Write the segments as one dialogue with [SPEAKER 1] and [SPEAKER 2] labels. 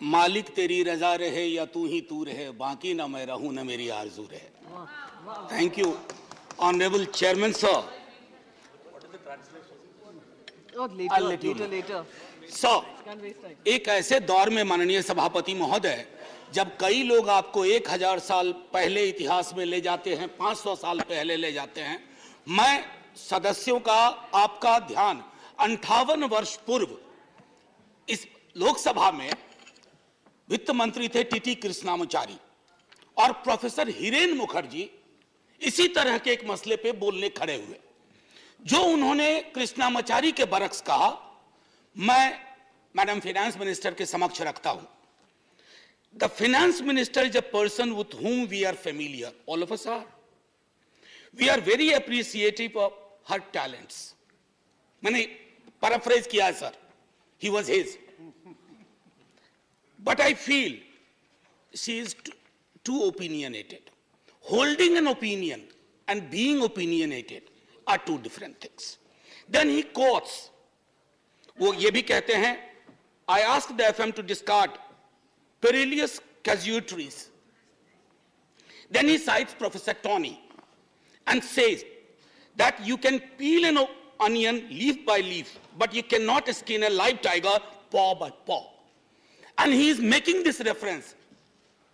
[SPEAKER 1] मालिक तेरी रजा रहे या तू ही तू रहे, बाकी ना मैं रहूं ना मेरी आरजू रहे। Thank you honourable chairman sir. Sir, एक ऐसे दौर में माननीय सभापति महोदय, जब कई लोग आपको 1000 साल पहले इतिहास में ले जाते हैं, 500 साल पहले ले जाते हैं, मैं सदस्यों का आपका ध्यान 58 वर्ष पूर्व इस लोकसभा में वित्त मंत्री थे टीटी कृष्णामाचारी और प्रोफेसर हिरेन मुखर्जी इसी तरह के एक मसले पे बोलने खड़े हुए। जो उन्होंने कृष्णामाचारी के बरक्स कहा, मैं मैडम फाइनेंस मिनिस्टर के समक्ष रखता हूं। The finance minister is a person with whom we are familiar, all of us are. We are very appreciative of her talents. मैंने पैराफ्रेज किया है sir, he was his. But I feel she is too opinionated. Holding an opinion and being opinionated are two different things. Then he quotes, वो ये भी कहते हैं, I asked the FM to discard perilous casualties. Then he cites Professor Tony and says that you can peel an onion leaf by leaf, but you cannot skin a live tiger paw by paw. And he is making this reference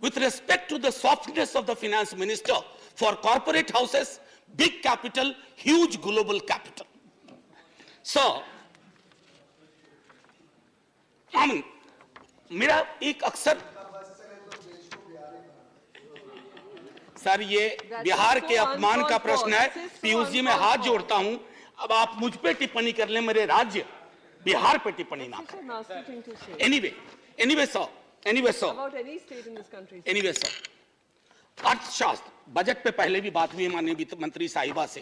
[SPEAKER 1] with respect to the softness of the finance minister for corporate houses, big capital, huge global capital. So, मेरा एक अक्सर sir, ये बिहार के अपमान का प्रश्न है। पीयूष जी, मैं हाथ जोड़ता हूं, अब आप मुझ पे टिप्पणी कर लें, मेरे राज्य बिहार पे टिप्पणी ना करें। एनीवे सर, अर्थशास्त्र, बजट पे पहले भी बात हुई माननीय वित्त मंत्री साहिबा से,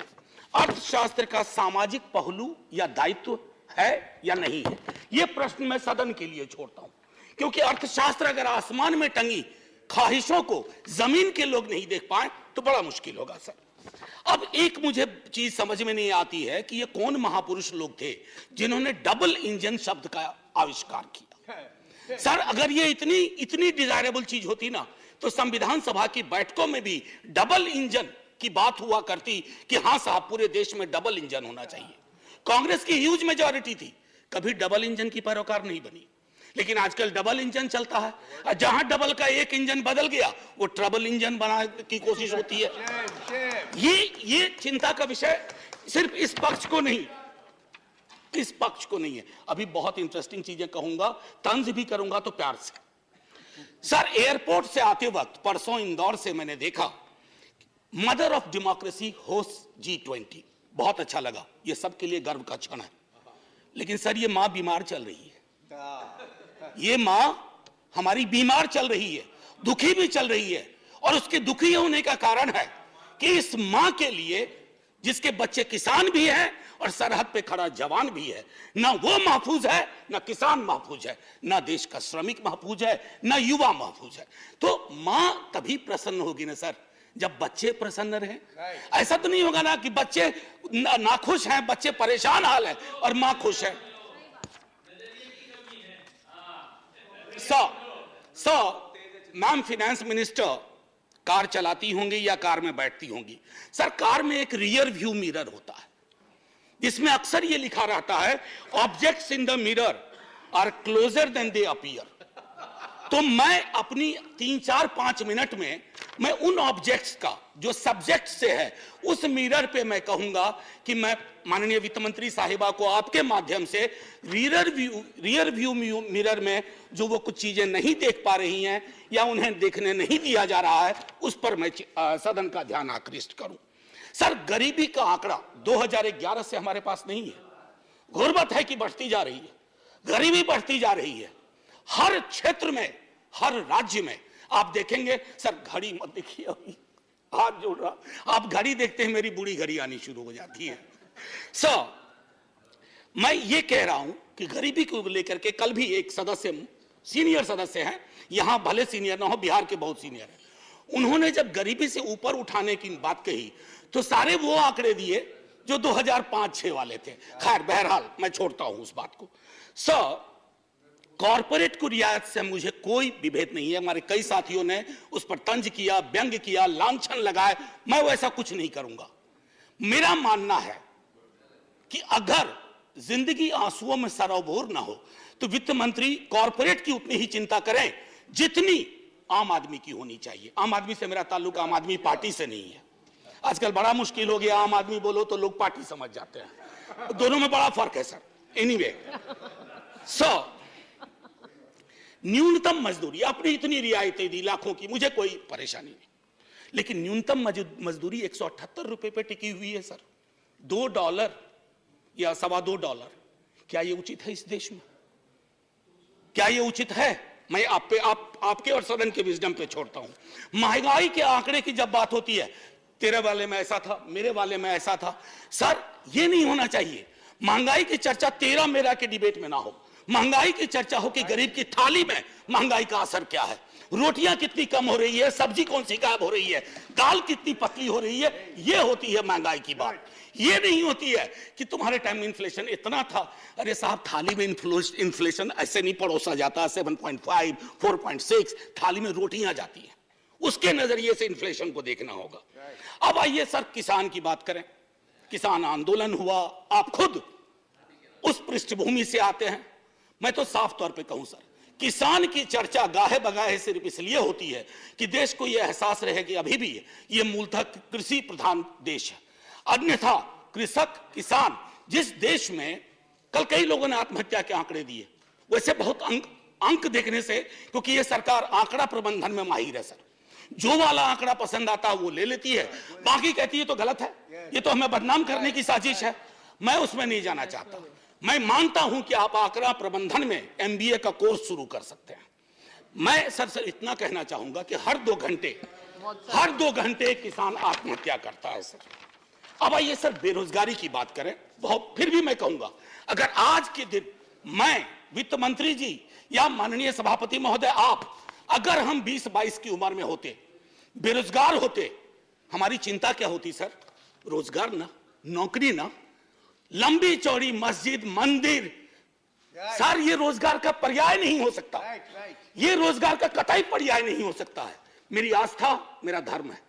[SPEAKER 1] अर्थशास्त्र का सामाजिक पहलू या दायित्व है या नहीं है, यह प्रश्न मैं सदन के लिए छोड़ता हूं, क्योंकि अर्थशास्त्र अगर आसमान में टंगी ख्वाहिशों को जमीन के लोग नहीं देख पाए तो बड़ा मुश्किल होगा सर। अब एक मुझे चीज समझ में नहीं आती है कि ये कौन महापुरुष लोग थे जिन्होंने डबल इंजन शब्द का आविष्कार किया। सर, अगर ये इतनी डिजायरेबल चीज होती ना, तो संविधान सभा की बैठकों में भी डबल इंजन की बात हुआ करती कि हां साहब, पूरे देश में डबल इंजन होना चाहिए। कांग्रेस की ह्यूज मेजॉरिटी थी, कभी डबल इंजन की पैरोकार नहीं बनी, लेकिन आजकल डबल इंजन चलता है। जहां डबल का एक इंजन बदल गया, वो ट्रबल इंजन बनाने की कोशिश होती है। ये चिंता का विषय सिर्फ इस पक्ष को नहीं है। अभी बहुत इंटरेस्टिंग चीजें कहूंगा, तंज भी करूंगा तो प्यार से। सर, एयरपोर्ट से आते वक्त परसों इंदौर से मैंने देखा mother of democracy host G20, बहुत अच्छा लगा, ये सबके लिए गर्व का क्षण है। लेकिन सर, ये मां बीमार चल रही है, ये मां हमारी बीमार चल रही है, दुखी भी चल रही है, और उसके दुखी होने का कारण है कि इस मां के लिए, जिसके बच्चे किसान भी हैं और सरहद पे खड़ा जवान भी है, ना वो महफूज है, ना किसान महफूज है, ना देश का श्रमिक महफूज है, ना युवा महफूज है। तो मां तभी प्रसन्न होगी ना सर, जब बच्चे प्रसन्न रहें। ऐसा तो नहीं होगा ना कि बच्चे नाखुश हैं, बच्चे परेशान हाल है और मां खुश है। मैम फाइनेंस मिनिस्टर कार चलाती होंगी या कार में बैठती होंगी। सर, कार में एक रियर व्यू मिरर होता है, जिसमें अक्सर ये लिखा रहता है, objects in the mirror are closer than they appear. तो मैं अपनी 3-4-5 मिनट में मैं उन ऑब्जेक्ट्स का जो सब्जेक्ट से है, उस मिरर पे मैं कहूंगा कि मैं माननीय वित्त मंत्री साहिबा को आपके माध्यम से रियर व्यू मिरर में जो वो कुछ चीजें नहीं देख पा रही हैं या उन्हें देखने नहीं दिया जा रहा है, उस पर मैं सदन का ध्यान आकृष्ट करूं। सर, गरीबी का आंकड़ा 2011 से हमारे पास नहीं है। गुर्बत है कि बढ़ती जा रही है, गरीबी बढ़ती जा रही है, हर क्षेत्र में, हर राज्य में। आप देखेंगे सर, घड़ी मत देखिए, अभी हाथ जोड़ रहा, आप घड़ी देखते हैं, मेरी बुढ़ी घड़ी आनी शुरू हो जाती है। सर, मैं ये कह रहा हूं कि गरीबी को लेकर के कल भी एक सदस्य, सीनियर सदस्य हैं, यहां भले सीनियर ना हो, बिहार के बहुत सीनियर हैं, उन्होंने जब गरीबी से ऊपर उठाने की बात कही तो सारे वो आंकड़े दिए जो 2005-06 वाले थे। खैर, बहरहाल मैं छोड़ता हूं उस बात को। सर, कॉर्पोरेट को रियायत से मुझे कोई विभेद नहीं है। हमारे कई साथियों ने उस पर तंज किया, व्यंग किया, लांछन लगाए, मैं वैसा कुछ नहीं करूंगा। मेरा मानना है कि अगर जिंदगी आंसुओं में सरोबोर ना हो तो वित्त मंत्री कॉर्पोरेट की उतनी ही चिंता करें जितनी आम आदमी की होनी चाहिए। आम आदमी से मेरा ताल्लुक आम आदमी पार्टी से नहीं है। आजकल बड़ा मुश्किल हो गया, आम आदमी बोलो तो लोग पार्टी समझ जाते हैं। दोनों में बड़ा फर्क है सर। एनीवे, न्यूनतम मजदूरी, आपने इतनी रियायतें दी लाखों की, मुझे कोई परेशानी नहीं, लेकिन न्यूनतम मजदूरी 178 रुपए पे टिकी हुई है सर। $2 या $2.25, क्या ये उचित है इस देश में? क्या ये उचित है? मैं आपके और सदन के विजडम पे छोड़ता हूं। महंगाई के आंकड़े की जब बात होती है, तेरे वाले में ऐसा था, मेरे वाले में ऐसा था, सर ये नहीं होना चाहिए। महंगाई की चर्चा तेरा मेरा के डिबेट में ना हो, महंगाई की चर्चा हो कि गरीब की थाली में महंगाई का असर क्या है, रोटियां कितनी कम हो रही है, सब्जी कौन सी गायब हो रही है, दाल कितनी पतली हो रही है, ये होती है महंगाई की बात। ये नहीं होती है कि तुम्हारे टाइम में इन्फ्लेशन इतना था। अरे साहब, थाली में इन्फ्लेशन ऐसे नहीं परोसा जाता। 7.5, 4.6 थाली में रोटियां जाती हैं, उसके नजरिए से इन्फ्लेशन को देखना होगा। अब आइए सर किसान की बात करें। किसान आंदोलन हुआ, आप खुद उस पृष्ठभूमि से आते हैं। मैं तो साफ तौर पे कहूं सर, किसान की चर्चा गाहे बगाहे सिर्फ इसलिए होती है कि देश को यह एहसास रहे कि अभी भी ये मूलतः कृषि प्रधान देश है। अन्यथा कृषक, किसान, जिस देश में कल कई लोगों ने आत्महत्या के आंकड़े दिए, वैसे बहुत अंक देखने से, क्योंकि ये सरकार आंकड़ा प्रबंधन में माहिर है सर, जो वाला आंकड़ा पसंद आता है वो ले लेती है, बाकी कहती है तो गलत है, ये तो हमें बदनाम करने की साजिश है। मैं उसमें नहीं जाना चाहता। मैं मानता हूं कि आप आंकड़ा प्रबंधन में MBA का कोर्स शुरू कर सकते हैं। मैं सर इतना कहना चाहूंगा कि हर 2 घंटे किसान आत्महत्या करता है सर। अब आइए सर बेरोजगारी की बात करें। बहुत फिर भी मैं कहूंगा, अगर आज के दिन मैं, वित्त मंत्री जी या माननीय सभापति महोदय आप, अगर हम 20-22 की उम्र में होते, बेरोजगार होते, हमारी चिंता क्या होती सर? रोजगार ना, नौकरी ना, लंबी चौड़ी मस्जिद, मंदिर, सर ये रोजगार का पर्याय नहीं हो सकता। ये रोजगार का कतई पर्याय नहीं हो सकता है। मेरी आस्था मेरा धर्म है,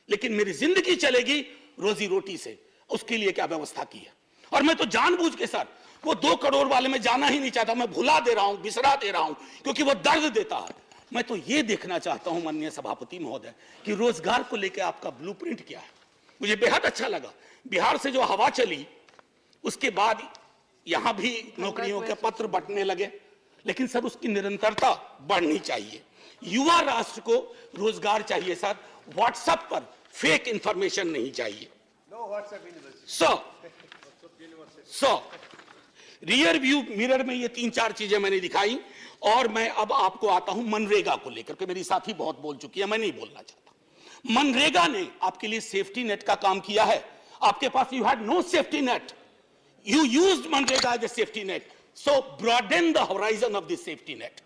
[SPEAKER 1] लेकिन मेरी जिंदगी चलेगी रोजी रोटी से। उसके लिए क्या व्यवस्था की है? और मैं तो जानबूझ के सर वो 2 करोड़ वाले में जाना ही नहीं चाहता। मैं भुला दे रहा हूं, बिसरा दे रहा हूं, क्योंकि वो दर्द देता है। मैं तो ये देखना चाहता हूं माननीय सभापति महोदय कि रोजगार को लेकर आपका ब्लूप्रिंट क्या है। मुझे बेहद अच्छा लगा, बिहार से जो हवा चली उसके बाद यहां भी नौकरियों के पत्र बंटने लगे, लेकिन सर उसकी निरंतरता बढ़नी चाहिए। युवा राष्ट्र को रोजगार चाहिए सर, व्हाट्सएप पर फेक इंफॉर्मेशन नहीं चाहिए। रियर व्यू मिरर में ये 3-4 चीजें मैंने दिखाई। और मैं अब आपको आता हूं मनरेगा को लेकर के। मेरी साथी बहुत बोल चुकी है, मैं नहीं बोलना चाहता। मनरेगा ने आपके लिए सेफ्टी नेट का काम किया है। आपके पास you had no safety net, you used MNREGA as a safety net, so broaden the horizon of this safety net.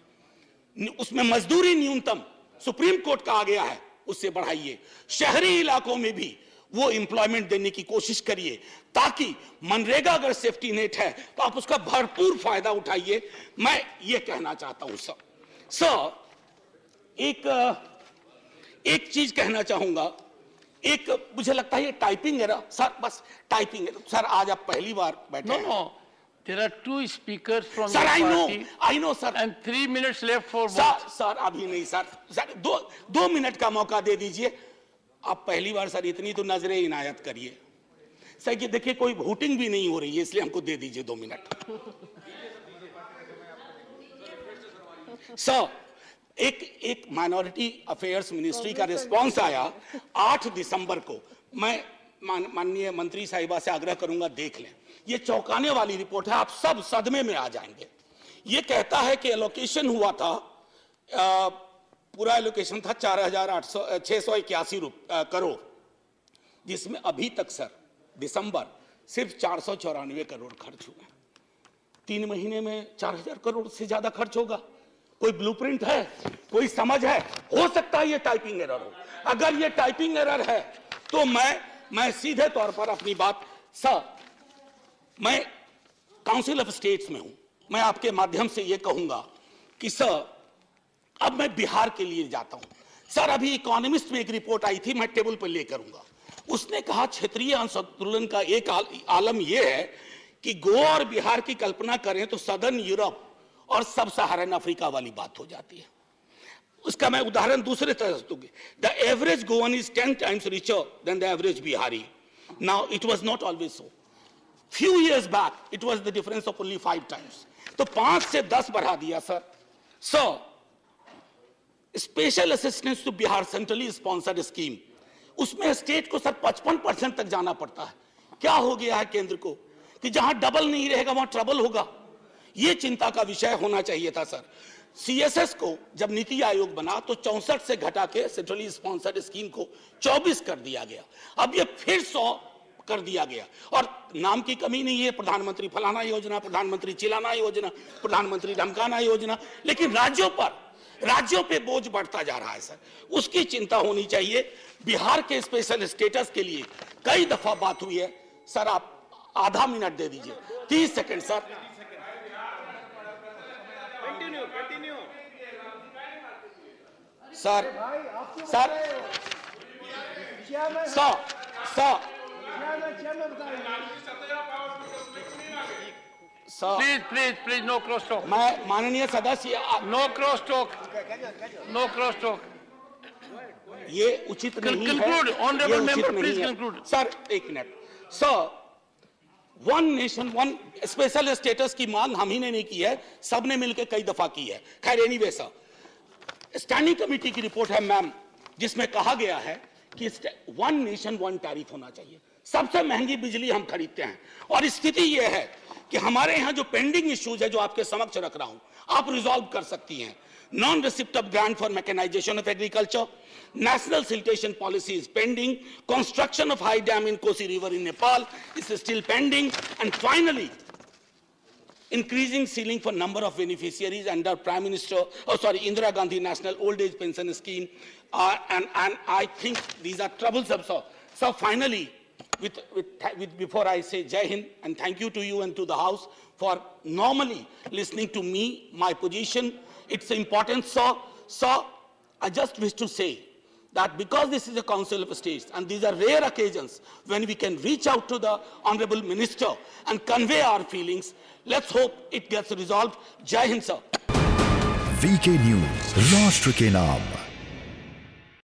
[SPEAKER 1] उसमें मजदूरी न्यूनतम सुप्रीम कोर्ट का आ गया है, उससे बढ़ाइए। शहरी इलाकों में भी वो एम्प्लॉयमेंट देने की कोशिश करिए, ताकि मनरेगा अगर सेफ्टी नेट है तो आप उसका भरपूर फायदा उठाइए। मैं ये कहना चाहता हूं सर, एक चीज कहना चाहूंगा। एक मुझे लगता है ये टाइपिंग एरर सर, बस टाइपिंग एरर सर। आज आप पहली बार बैठे हैं।
[SPEAKER 2] No, there are 2 speakers from
[SPEAKER 1] sir,
[SPEAKER 2] your party.
[SPEAKER 1] I know sir,
[SPEAKER 2] and 3 minutes left for both.
[SPEAKER 1] Sir अभी नहीं सर, 2 मिनट का मौका दे दीजिए। आप पहली बार सर, इतनी तो नजरें इनायत करिए सर। ये देखिए कोई वोटिंग भी नहीं हो रही है, इसलिए हमको दे दीजिए 2 मिनट सर। एक माइनॉरिटी अफेयर्स मिनिस्ट्री का रिस्पांस आया 8 दिसंबर को। मैं माननीय मंत्री साहिबा से आग्रह करूंगा, देख लें। ये चौंकाने वाली रिपोर्ट है, आप सब सदमे में आ जाएंगे। ये कहता है कि एलोकेशन हुआ था, पूरा एलोकेशन था 4,681 करोड़, जिसमें अभी तक सर दिसंबर सिर्फ 494 करोड़ खर्च हुए। 3 महीने में 4,000 करोड़ से ज्यादा खर्च होगा। कोई ब्लूप्रिंट है, कोई समझ है? हो सकता है ये टाइपिंग एरर हो। अगर ये टाइपिंग एरर है तो मैं सीधे तौर पर अपनी बात सर, मैं काउंसिल ऑफ स्टेट्स में हूं, मैं आपके माध्यम से ये कहूंगा कि सर अब मैं बिहार के लिए जाता हूं। सर अभी इकोनॉमिस्ट में एक रिपोर्ट आई थी, मैं टेबल पर ले करूंगा। उसने कहा क्षेत्रीय असंतुलन का एक आलम यह है कि गोवा और बिहार की कल्पना करें तो सदर्न यूरोप और सब सहारन अफ्रीका वाली बात हो जाती है। उसका मैं उदाहरण दूसरे तरह से दूंगी। The average Goan is 10 times richer than the average Bihari. Now it was not always so. Few years back it was the difference of only 5 times. तो 5 से 10 बढ़ा दिया sir. So special assistance to Bihar centrally sponsored scheme, उसमें state को sir 55% तक जाना पड़ता है। क्या हो गया है केंद्र को कि जहां डबल नहीं रहेगा वहां ट्रबल होगा। यह चिंता का विषय होना चाहिए था सर। सीएसएस को जब नीति आयोग बना तो 64 से घटा के सेंट्रली स्पॉन्सर्ड स्कीम को 24 कर दिया गया। अब ये फिर 100 कर दिया गया। और नाम की कमी नहीं है, प्रधानमंत्री फलाना योजना, प्रधानमंत्री चिलाना योजना, प्रधानमंत्री धमकाना योजना, लेकिन राज्यों पे बोझ बढ़ता जा रहा है सर। उसकी चिंता होनी चाहिए। बिहार के स्पेशल स्टेटस के लिए कई दफा बात हुई है सर। आप आधा मिनट दे दीजिए, 30 second sir. Sir
[SPEAKER 2] Please, no cross talk.
[SPEAKER 1] मैं माननीय सदस्य,
[SPEAKER 2] No cross talk. No cross talk.
[SPEAKER 1] ये उचित नहीं है।
[SPEAKER 2] Conclude, honorable
[SPEAKER 1] ये उचित
[SPEAKER 2] member,
[SPEAKER 1] नहीं
[SPEAKER 2] please
[SPEAKER 1] है।
[SPEAKER 2] conclude.
[SPEAKER 1] सर एक minute. Sir one nation one special status की मांग हम ही ने नहीं की है, सबने मिलकर कई दफा की है। खैर एनीवे सर, स्टैंडिंग कमेटी की रिपोर्ट है मैम, जिसमें कहा गया है कि वन नेशन वन टैरिफ होना चाहिए। सबसे महंगी बिजली हम खरीदते हैं और स्थिति यह है कि हमारे यहां जो पेंडिंग इश्यूज है जो आपके समक्ष रख रहा हूं, आप रिजॉल्व कर सकती हैं। Non receipt of grant for mechanisation of agriculture, national siltation policy is pending, construction of high dam in Kosi river in Nepal is still pending, and finally increasing ceiling for number of beneficiaries under Indira Gandhi National Old Age Pension Scheme, and I think these are troublesome. So finally, before I say Jai Hind and thank you to you and to the House for normally listening to me, my position, its importance. So I just wish to say that because this is a Council of States and these are rare occasions when we can reach out to the Honorable Minister and convey our feelings, let's hope it gets resolved. Jai Hind, sir.
[SPEAKER 3] VK News, राष्ट्र के नाम।